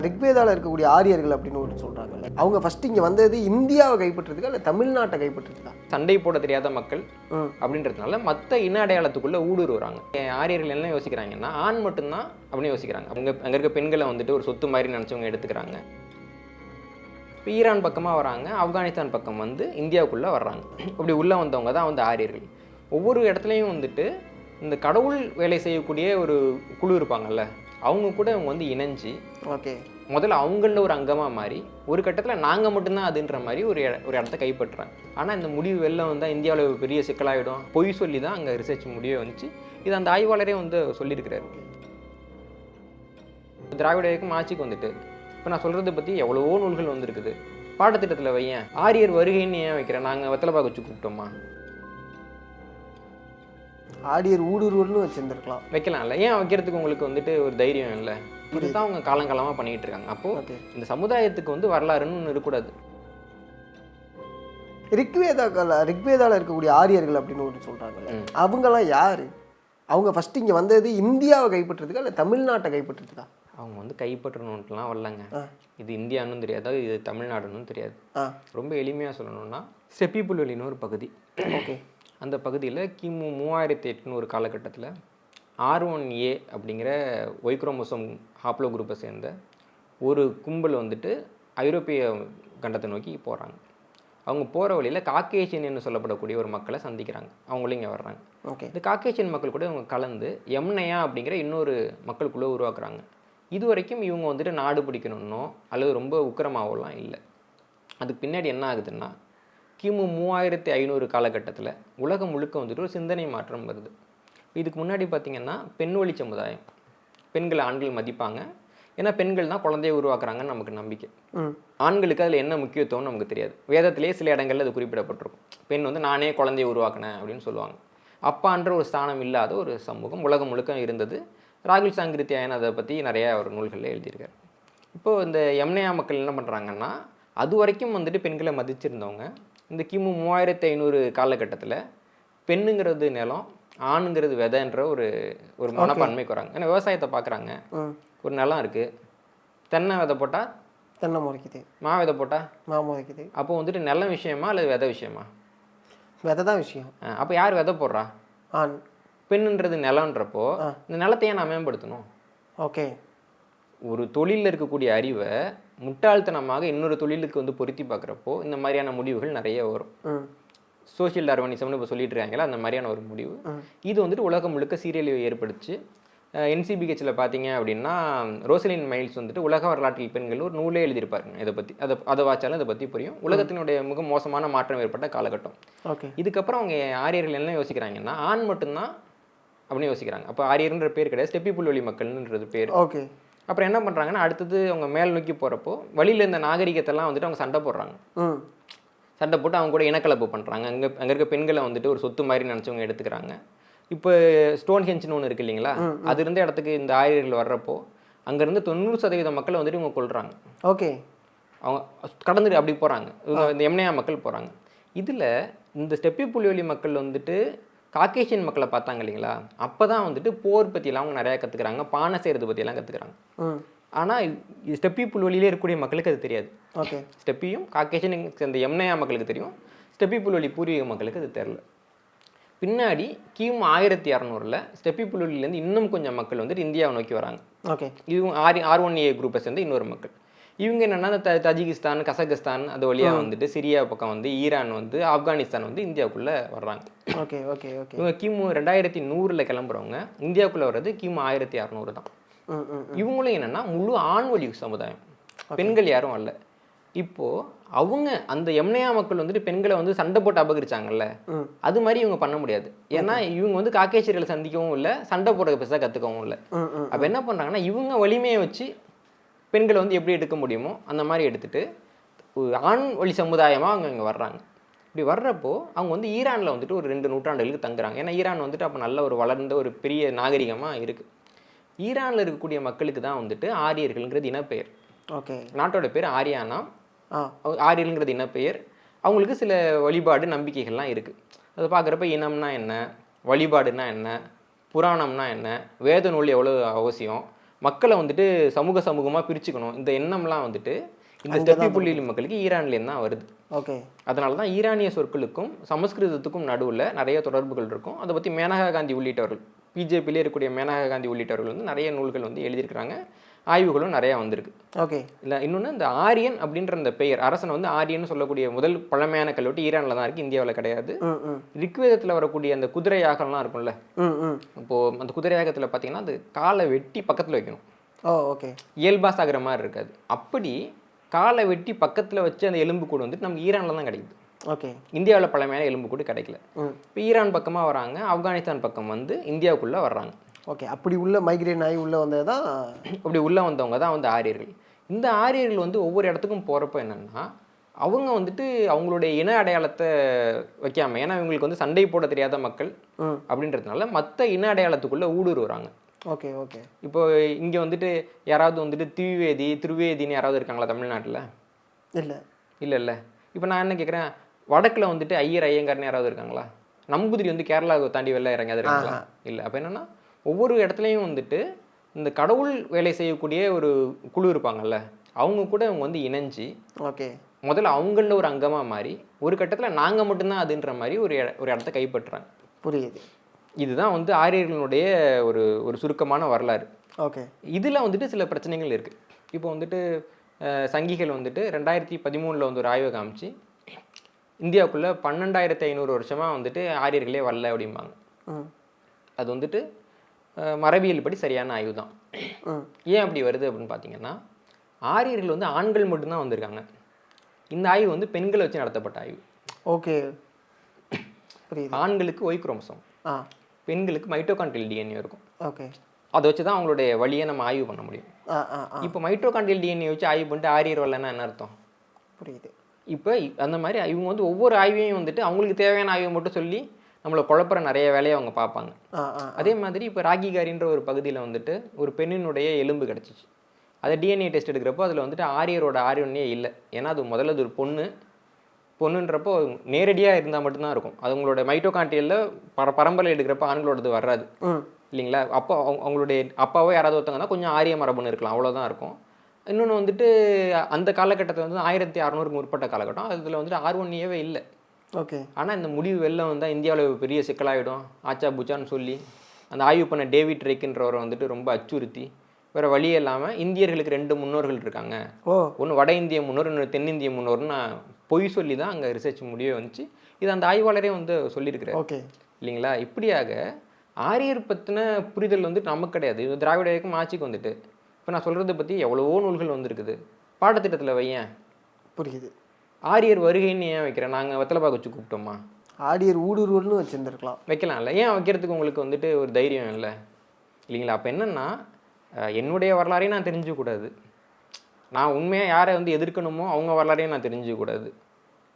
ரிக்வேதாவில் இருக்கக்கூடிய ஆரியர்கள் அப்படின்னு ஒரு சொல்கிறாங்கல்ல, அவங்க ஃபர்ஸ்ட் இங்கே வந்தது இந்தியாவை கைப்பற்றுறதுக்கா இல்லை தமிழ்நாட்டை கைப்பற்றுறதுக்கா? சண்டை போட தெரியாத மக்கள் அப்படின்றதுனால மற்ற இன அடையாளத்துக்குள்ளே ஊடுருவாங்க. ஆரியர்கள் என்ன யோசிக்கிறாங்கன்னா ஆண் மட்டும்தான் அப்படின்னு யோசிக்கிறாங்க. அங்கே இருக்க பெண்களை வந்துட்டு ஒரு சொத்து மாதிரி நினச்சவங்க எடுத்துக்கிறாங்க. இப்போ ஈரான் பக்கமாக வராங்க, ஆப்கானிஸ்தான் பக்கம் வந்து இந்தியாவுக்குள்ளே வர்றாங்க. அப்படி உள்ளே வந்தவங்க தான் வந்து ஆரியர்கள். ஒவ்வொரு இடத்துலையும் வந்துட்டு இந்த கடவுள் வேலை செய்யக்கூடிய ஒரு குழு இருப்பாங்கல்ல, அவங்க கூட இவங்க வந்து இணைஞ்சு ஓகே முதல்ல அவங்களில் ஒரு அங்கமாக மாறி ஒரு கட்டத்தில் நாங்கள் மட்டும்தான் அதுன்ற மாதிரி ஒரு இடத்த கைப்பற்றுறாங்க. ஆனால் இந்த முடிவு வெளில வந்தால் இந்தியாவில் பெரிய சிக்கலாகிடும். பொய் சொல்லி தான் அங்கே ரிசர்ச் முடிவே வந்துச்சு. இது அந்த ஆய்வாளரே வந்து சொல்லியிருக்கிறாரு. திராவிட இயக்கம் ஆட்சிக்கு வந்துட்டு இப்போ நான் சொல்கிறத பற்றி எவ்வளவோ நூல்கள் வந்துருக்குது. பாடத்திட்டத்தில் வையன் ஆரியர் வருகைன்னு ஏன் வைக்கிறேன்? நாங்கள் வெத்தலை பாக்கு வச்சு கூப்பிட்டோமா? ஆரியர் ஊடுருவல்னு வச்சுருந்துருக்கலாம், வைக்கலாம்ல. ஏன் வைக்கிறதுக்கு உங்களுக்கு வந்துட்டு ஒரு தைரியம் இல்லை? இதுதான் அவங்க காலங்காலமாக பண்ணிக்கிட்டு இருக்காங்க. அப்போது இந்த சமுதாயத்துக்கு வந்து வரலாறுன்னு ஒன்று இருக்கக்கூடாது. ரிக்வேதாவில் இருக்கக்கூடிய ஆரியர்கள் அப்படின்னு ஒன்று சொல்கிறாங்கல்ல, அவங்களாம் யார்? அவங்க ஃபர்ஸ்ட் இங்கே வந்தது இந்தியாவை கைப்பற்றுறதுக்கா இல்லை தமிழ்நாட்டை கைப்பற்றுறதுக்கா? அவங்க வந்து கைப்பற்றணுன்ட்டுலாம் வரலங்க. இது இந்தியான்னு தெரியாது, இது தமிழ்நாடுன்னு தெரியாது. ரொம்ப எளிமையாக சொல்லணும்னா செப்பி புல்வெளின்னு ஒரு பகுதி. ஓகே, அந்த பகுதியில் கிமு 3800 காலகட்டத்தில் R1A அப்படிங்கிற ஒய்க்ரோமோசோம் ஹாப்ளோ குரூப்பை சேர்ந்த ஒரு கும்பல் வந்துட்டு ஐரோப்பிய கண்டத்தை நோக்கி போகிறாங்க. அவங்க போகிற வழியில் காக்கேஷியன் என்று சொல்லப்படக்கூடிய ஒரு மக்களை சந்திக்கிறாங்க. அவங்களும் இங்கே வர்றாங்க. ஓகே, இந்த காக்கேஷியன் மக்கள் கூட இவங்க கலந்து எம்னையா அப்படிங்கிற இன்னொரு மக்களுக்குள்ளே உருவாக்குறாங்க. இது வரைக்கும் இவங்க வந்துட்டு நாடு பிடிக்கணுன்னோ அல்லது ரொம்ப உக்கிரமாகலாம் இல்லை. அதுக்கு பின்னாடி என்ன ஆகுதுன்னா கிமு 3500 காலகட்டத்தில் உலகம் முழுக்க வந்துட்டு ஒரு சிந்தனை மாற்றம் வருது. இதுக்கு முன்னாடி பார்த்திங்கன்னா பெண் வழி சமுதாயம், பெண்களை ஆண்கள் மதிப்பாங்க. ஏன்னா பெண்கள் தான் குழந்தைய உருவாக்குறாங்கன்னு நமக்கு நம்பிக்கை. ஆண்களுக்கு அதில் என்ன முக்கியத்துவம்னு நமக்கு தெரியாது. வேதத்திலே சில இடங்களில் அது குறிப்பிடப்பட்டிருக்கும். பெண் வந்து நானே குழந்தைய உருவாக்கினேன் அப்படின்னு சொல்லுவாங்க. அப்பான்ற ஒரு ஸ்தானம் இல்லாத ஒரு சமூகம் உலகம் முழுக்க இருந்தது. ராகுல் சாங்கிருத்தியாயன் அதை பற்றி நிறையா ஒரு நூல்களில் எழுதியிருக்காரு. இப்போது இந்த எம்னையா மக்கள் என்ன பண்ணுறாங்கன்னா, அது வரைக்கும் வந்துட்டு பெண்களை மதிச்சிருந்தவங்க இந்த கிமு 3500 காலகட்டத்தில் பெண்ணுங்கிறது நிலம், ஆணுங்கிறது விதைன்ற ஒரு மனப்பான்மைக்கு வராங்க. ஏன்னா விவசாயத்தை பார்க்குறாங்க. ஒரு நிலம் இருக்குது, தென்னை விதை போட்டால் தென்னை முறைக்குது, மா விதை போட்டால் மா முறைக்குது. அப்போ வந்துட்டு நிலம் விஷயமா அல்லது விதை விஷயமா? விதை தான் விஷயம். அப்போ யார் விதை போடுறா? ஆண். பெண்ணுன்றது நிலன்றப்போ இந்த நிலத்தையே நான் மேம்படுத்தணும். ஓகே, ஒரு தொழிலில் இருக்கக்கூடிய அறிவை முட்டாள்தனமாக இன்னொரு தொழிலுக்கு வந்து பொருத்தி பார்க்குறப்போ இந்த மாதிரியான முடிவுகள் நிறைய வரும். சோஷியல் டார்வினிசம்னு இப்போ சொல்லிட்டு இருக்காங்களா, அந்த மாதிரியான ஒரு முடிவு. இது வந்துட்டு உலகம் முழுக்க சீரழிவை ஏற்படுத்தி NCBHல பார்த்தீங்க அப்படின்னா ரோசலின் மைல்ஸ் வந்துட்டு உலக வரலாற்றில் பெண்கள் ஒரு நூலே எழுதியிருப்பாருங்க. இதை பற்றி அதை வாச்சாலும் இதை பற்றி புரியும். உலகத்தினுடைய மிக மோசமான மாற்றம் ஏற்பட்ட காலகட்டம். ஓகே, இதுக்கப்புறம் அவங்க ஆரியர்கள் என்ன யோசிக்கிறாங்கன்னா ஆண் மட்டும்தான் அப்படின்னு யோசிக்கிறாங்க. அப்போ ஆரியர்ன்ற பேர் கிடையாது, ஸ்டெப்பி புல்வெளி மக்கள்ன்றது பேர். ஓகே, அப்புறம் என்ன பண்ணுறாங்கன்னா அடுத்தது அவங்க மேல் நோக்கி போகிறப்போ வழியில் இந்த நாகரிகத்தெல்லாம் வந்துட்டு அவங்க சண்டை போடுறாங்க. சண்டை போட்டு அவங்க கூட இனக்கலப்பு பண்ணுறாங்க. அங்கே இருக்க பெண்களை வந்துட்டு ஒரு சொத்து மாதிரி நினச்சவங்க எடுத்துக்கிறாங்க. இப்போ ஸ்டோன் ஹெஞ்சுன்னு ஒன்று இருக்குது இல்லைங்களா, அது இருந்த இடத்துக்கு இந்த ஆரியர்கள் வர்றப்போ அங்கேருந்து 90% மக்களை வந்துட்டு இவங்க கொள்கிறாங்க. ஓகே, அவங்க கடந்துட்டு அப்படி போகிறாங்க. இவங்க இந்த எம்னையா மக்கள் போகிறாங்க. இதில் இந்த ஸ்டெப்பி புல்வெளி மக்கள் வந்துட்டு காக்கேஷியன் மக்களை பார்த்தாங்க இல்லைங்களா, அப்போ தான் வந்துட்டு போர் பற்றியெல்லாம் அவங்க நிறையா கற்றுக்குறாங்க, பானை செய்கிறது பற்றியெல்லாம் கற்றுக்குறாங்க. ஆனால் ஸ்டெப்பி புல்வெளியிலே இருக்கக்கூடிய மக்களுக்கு அது தெரியாது. ஓகே, ஸ்டெப்பியும் காக்கேஷன் இந்த எம்னையா மக்களுக்கு தெரியும், ஸ்டெப்பி புல்வெளி பூர்வீக மக்களுக்கு அது தெரில. பின்னாடி கிமு 1600 ஸ்டெப்பி புல்வெளியிலேருந்து இன்னும் கொஞ்சம் மக்கள் வந்துட்டு இந்தியாவை நோக்கி வராங்க. ஓகே, இவங்க R1A குரூப்பை சேர்ந்து இன்னொரு மக்கள். இவங்க என்னென்னா தஜிகிஸ்தான், கசகஸ்தான் அது வழியாக வந்துட்டு சிரியா பக்கம் வந்து ஈரான் வந்து ஆப்கானிஸ்தான் வந்து இந்தியாவுக்குள்ளே வர்றாங்க. Okay, okay, okay. இவங்க கிமு 2100 கிளம்புறவங்க இந்தியாவுக்குள்ளே வர்றது கிமு 1600 தான். இவங்களும் என்னென்னா முழு ஆண் வழி சமுதாயம், பெண்கள் யாரும் வரல. இப்போது அவங்க அந்த எம்னையா மக்கள் வந்துட்டு பெண்களை வந்து சண்டை போட்டு அபகரிச்சாங்கல்ல, அது மாதிரி இவங்க பண்ண முடியாது. ஏன்னா இவங்க வந்து காக்கேஷியர்களை சந்திக்கவும் இல்லை, சண்டை போட பெருசாக கற்றுக்கவும் இல்லை. அப்போ என்ன பண்ணுறாங்கன்னா இவங்க வலிமையை வச்சு பெண்களை வந்து எப்படி எடுக்க முடியுமோ அந்த மாதிரி எடுத்துகிட்டு ஆண் வழி சமுதாயமாக அவங்க இங்கே வர்றாங்க. இப்படி வர்றப்போ அவங்க வந்து ஈரானில் வந்துட்டு ஒரு 2 நூற்றாண்டுகளுக்கு தங்குறாங்க. ஏன்னா ஈரான் வந்துட்டு அப்போ நல்ல ஒரு வளர்ந்த ஒரு பெரிய நாகரிகமாக இருக்குது. ஈரானில் இருக்கக்கூடிய மக்களுக்கு தான் வந்துட்டு ஆரியர்கள்ங்கிறது இனப்பெயர். ஓகே, நாட்டோட பேர் ஆரியானா. ஆரியர்கள்ங்கிறது இனப்பெயர். அவங்களுக்கு சில வழிபாடு நம்பிக்கைகள்லாம் இருக்குது. அதை பார்க்குறப்ப இனம்னா என்ன, வழிபாடுனா என்ன, புராணம்னா என்ன, வேத நூல் எவ்வளோ அவசியம், மக்களை வந்துட்டு சமூகமாக பிரிச்சுக்கணும், இந்த எண்ணம்லாம் வந்துட்டு இந்த ஸ்டெப்பி புள்ளியியல் மக்களுக்கு ஈரான்லேருந்து தான் வருது. ஓகே. அதனால தான் ஈரானிய சொற்களுக்கும் சமஸ்கிருதத்துக்கும் நடுவில் நிறைய தொடர்புகள் இருக்கும். அதை பற்றி மேனகா காந்தி உள்ளிட்டவர்கள், பிஜேபியிலே இருக்கக்கூடிய மேனகா காந்தி உள்ளிட்டவர்கள் வந்து நிறைய நூல்கள் வந்து எழுதியிருக்கிறாங்க, ஆய்வுகளும் நிறையா வந்திருக்கு. ஓகே. இல்லை இன்னொன்று, இந்த ஆரியன் அப்படின்ற அந்த பெயர், அரசனை வந்து ஆரியன் சொல்லக்கூடிய முதல் பழமையான கல்வெட்டு ஈரானில் தான் இருக்குது, இந்தியாவில் கிடையாது. ரிக்வேதத்தில் வரக்கூடிய அந்த குதிரை யாகம்லாம் இருக்கும்ல, இப்போது அந்த குதிரை யாகத்தில் பார்த்தீங்கன்னா அது காலை வெட்டி பக்கத்தில் வைக்கணும். ஓகே. இயல்பாக சாகிற மாதிரி இருக்காது. அப்படி காலை வெட்டி பக்கத்தில் வச்சு அந்த எலும்புக்கூடு வந்துட்டு நமக்கு ஈரானில் தான் கிடைக்குது. ஓகே. இந்தியாவில் பழமையான எலும்புக்கூடு கிடைக்கல. இப்போ ஈரான் பக்கமாக வராங்க, ஆப்கானிஸ்தான் பக்கம் வந்து இந்தியாவுக்குள்ளே வர்றாங்க. ஓகே. அப்படி உள்ள மைக்ரேன் ஆகி உள்ளே வந்தது தான், அப்படி உள்ளே வந்தவங்க தான் வந்து ஆரியர்கள். இந்த ஆரியர்கள் வந்து ஒவ்வொரு இடத்துக்கும் போகிறப்ப என்னென்னா, அவங்க வந்துட்டு அவங்களுடைய இன அடையாளத்தை வைக்காமல், ஏன்னா இவங்களுக்கு வந்து சண்டை போட தெரியாத மக்கள் அப்படின்றதுனால மற்ற இன அடையாளத்துக்குள்ளே ஊடுருவுறாங்க. ஓகே. ஓகே. இப்போ இங்கே வந்துட்டு யாராவது வந்துட்டு திருவேதின்னு யாராவது இருக்காங்களா தமிழ்நாட்டில்? இல்லை. இப்போ நான் என்ன கேட்குறேன், வடக்கில் வந்துட்டு ஐயங்கார்னு யாராவது இருக்காங்களா? நம்பூதிரி வந்து கேரளாவை தாண்டி வெளில இறங்காது இருக்காங்களா? இல்லை. அப்போ என்னென்னா, ஒவ்வொரு இடத்துலையும் வந்துட்டு இந்த கடவுள் வேலை செய்யக்கூடிய ஒரு குழு இருப்பாங்கல்ல, அவங்க கூட அவங்க வந்து இணைஞ்சு, ஓகே, முதல்ல அவங்கள ஒரு அங்கமாக மாறி ஒரு கட்டத்தில் நாங்கள் மட்டும்தான் அதுன்ற மாதிரி ஒரு இடத்த கைப்பற்றுறாங்க. புரியுது. இதுதான் வந்து ஆரியர்களுடைய ஒரு சுருக்கமான வரலாறு. ஓகே. இதில் வந்துட்டு சில பிரச்சனைகள் இருக்குது. இப்போ வந்துட்டு சங்கிகள் வந்துட்டு 2013 வந்து ஒரு ஆய்வை காமிச்சு, இந்தியாவுக்குள்ளே 12,500 வருஷமாக வந்துட்டு ஆரியர்களே வரல அப்படிம்பாங்க. அது வந்துட்டு மரபியல் படி சரியான ஆய்வு தான். ஏன் அப்படி வருது அப்படின்னு பார்த்தீங்கன்னா, ஆரியர்கள் வந்து ஆண்கள் மட்டும்தான் வந்திருக்காங்க. இந்த ஆய்வு வந்து பெண்களை வச்சு நடத்தப்பட்ட ஆய்வு. ஓகே. ஆண்களுக்கு ஒய் குரோமோசோம், பெண்களுக்கு மைட்டோகாண்ட்ரியல் டிஎன்ஏ இருக்கும். ஓகே. அதை வச்சு தான் அவங்களுடைய வழியை நம்ம ஆய்வு பண்ண முடியும். இப்போ மைட்டோகாண்ட்ரியல் டிஎன்ஏ வச்சு ஆய்வு பண்ணிட்டு ஆரியர் வரலன்னா என்ன அர்த்தம்? புரியுது. இப்போ அந்த மாதிரி இவங்க வந்து ஒவ்வொரு ஆய்வையும் வந்துட்டு அவங்களுக்கு தேவையான ஆய்வை மட்டும் சொல்லி நம்மளை குழப்புற நிறைய வேலையை அவங்க பார்ப்பாங்க. அதே மாதிரி இப்போ ராகிகாரின்ற ஒரு பகுதியில் வந்துட்டு ஒரு பெண்ணினுடைய எலும்பு கிடச்சிச்சு. அதை டிஎன்ஏ டெஸ்ட் எடுக்கிறப்போ அதில் வந்துட்டு ஆரியரோட ஆரியனே இல்லை. ஏன்னா அது முதல்ல அது ஒரு பொண்ணுன்றப்போ நேரடியாக இருந்தால் மட்டும்தான் இருக்கும். அது உங்களோட மைட்டோகாண்ட்ரியலில் பரம்பரை எடுக்கிறப்ப ஆண்களோடது வராது இல்லைங்களா? அப்போ அவங்களுடைய அப்பாவோ யாராவது ஒருத்தங்கன்னா கொஞ்சம் ஆரிய மரபுன்னு இருக்கலாம், அவ்வளோதான் இருக்கும். இன்னொன்று வந்துட்டு அந்த காலகட்டத்தில் வந்து 1600க்கு முற்பட்ட காலகட்டம், அதில் வந்துட்டு R1A இல்லை. ஓகே. ஆனால் இந்த முடிவு வெளில வந்தால் இந்தியாவில் பெரிய சிக்கலாகிடும் ஆச்சா பூச்சான்னு சொல்லி அந்த ஆய்வு பண்ண டேவிட் ரேக்குன்றவரை வந்துட்டு ரொம்ப அச்சுறுத்தி, வேறு வழியே இல்லாமல் இந்தியர்களுக்கு 2 முன்னோர்கள் இருக்காங்க, ஒன்று வட இந்திய முன்னோர், இன்னொரு தென்னிந்திய முன்னோர்னு நான் பொய் சொல்லி தான் அங்கே ரிசர்ச் முடிவே வந்துச்சு. இது அந்த ஆய்வாளரே வந்து சொல்லியிருக்கிறார். ஓகே. இல்லைங்களா? இப்படியாக ஆரியர் பற்றின புரிதல் வந்துட்டு நமக்கு கிடையாது. இது திராவிட இயக்கம் ஆட்சிக்கு வந்துட்டு இப்போ நான் சொல்கிறத பற்றி எவ்வளவோ நூல்கள் வந்திருக்குது, பாடத்திட்டத்தில் வையேன். புரியுது. ஆரியர் வருகைன்னு ஏன் வைக்கிறேன்? நாங்கள் வெத்தலைப்பாக்கு வச்சு கூப்பிட்டோமா? ஆரியர் ஊடுருவல்னு வச்சுருந்துருக்கலாம், வைக்கலாம்ல. ஏன் வைக்கிறதுக்கு உங்களுக்கு வந்துட்டு ஒரு தைரியம் இல்லை இல்லைங்களா? அப்போ என்னென்னா, என்னுடைய வரலாறையும் நான் தெரிஞ்சுக்கூடாது, நான் உண்மையாக யாரை வந்து எதிர்க்கணுமோ அவங்க வரலாறையும் நான் தெரிஞ்சுக்கூடாது,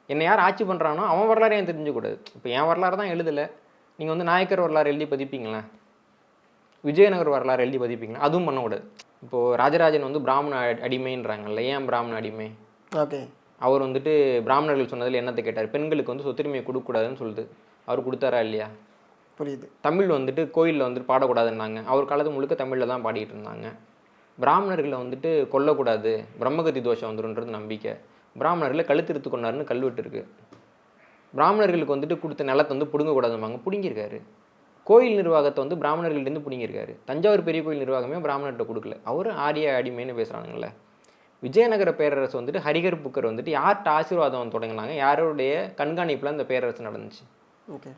என்னை யார் ஆட்சி பண்ணுறானோ அவன் வரலாறையும் தெரிஞ்சுக்கூடாது. இப்போ என் வரலாறு தான் எழுதலை, நீங்கள் வந்து நாயக்கர் வரலாறு எழுதி பதிப்பீங்களா, விஜயநகர் வரலாறு எழுதி பதிப்பீங்களா? அதுவும் பண்ணக்கூடாது. இப்போது ராஜராஜன் வந்து பிராமண அடிமைன்றாங்கல்ல, ஏன் பிராமண அடிமை? ஓகே. அவர் வந்துட்டு பிராமணர்கள் சொன்னதில் என்னத்தை கேட்டார்? பெண்களுக்கு வந்து சொத்துரிமையை கொடுக்கக்கூடாதுன்னு சொல்லுது, அவர் கொடுத்தாரா இல்லையா? புரியுது. தமிழ் வந்துட்டு கோயிலில் வந்துட்டு பாடக்கூடாதுன்னாங்க, அவர் காலத்து முழுக்க தமிழில் தான் பாடிட்டு இருந்தாங்க. பிராமணர்களை வந்துட்டு கொல்லக்கூடாது, பிரம்மகத்தி தோஷம் வந்துடுன்றது நம்பிக்கை. பிராமணர்களை கழுத்திருத்து கொண்டாருன்னு கல்வெட்டு இருக்குது. பிராமணர்களுக்கு வந்துட்டு கொடுத்த நிலத்தை வந்து பிடுங்கக்கூடாதும்பாங்க, பிடுங்கியிருக்காரு. கோயில் நிர்வாகத்தை வந்து பிராமணர்கள்லேருந்து பிடுங்கியிருக்காரு. தஞ்சாவூர் பெரிய கோயில் நிர்வாகமே பிராமணர்கிட்ட கொடுக்கல, அவர் ஆரிய அடிமைன்னு பேசுகிறாங்கல்ல. விஜயநகர பேரரசு வந்துட்டு ஹரிகர் புக்கர் வந்துட்டு யார்கிட்ட ஆசீர்வாதம் தொடங்கினாங்க, யாருடைய கண்காணிப்பில் அந்த பேரரசு நடந்துச்சு? ஓகே.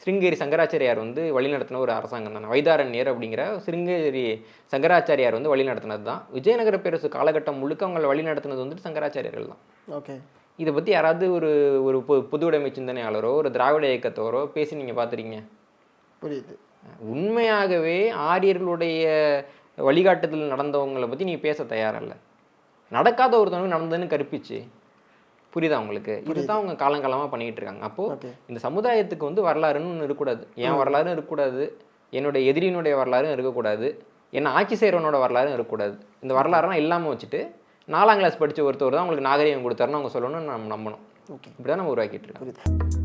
சிருங்கேரி சங்கராச்சாரியார் வந்து வழிநடத்தின ஒரு அரசாங்கம் தானே. வைதாரண்யர் அப்படிங்கிற சிருங்கேரி சங்கராச்சாரியார் வந்து வழி நடத்தினது தான். விஜயநகர பேரரசு காலகட்டம் முழுக்க அவங்களை வழி நடத்தினது வந்துட்டு சங்கராச்சாரியர்கள் தான். ஓகே. இதை பற்றி யாராவது ஒரு பொதுவுடைமை சிந்தனையாளரோ ஒரு திராவிட இயக்கத்தோரோ பேசி நீங்கள் பார்த்துறீங்க? புரியுது. உண்மையாகவே ஆரியர்களுடைய வழிகாட்டுதல் நடந்தவங்களை பற்றி நீங்கள் பேச தயாரில்லை. நடக்காத ஒருத்தவங்க நடந்ததுன்னு கற்பிச்சு, புரியுதா உங்களுக்கு? இதுதான் அவங்க காலங்காலமாக பண்ணிகிட்டு இருக்காங்க. அப்போது இந்த சமுதாயத்துக்கு வந்து வரலாறுன்னு ஒன்று இருக்கக்கூடாது, என் வரலாறும் இருக்கக்கூடாது, என்னுடைய எதிரியினுடைய வரலாறும் இருக்கக்கூடாது, என்னை ஆட்சி செய்கிறவனோட வரலாறும் இருக்கக்கூடாது. இந்த வரலாறுலாம் இல்லாமல் வச்சுட்டு 4ஆம் கிளாஸ் படித்த ஒருத்தர் தான் உங்களுக்கு நாகரிகம் கொடுத்தாருன்னு அவங்க சொல்லணும்னு நம்ம நம்பணும். ஓகே. இப்படி தான் நம்ம உருவாக்கிட்டு இருக்கோம்.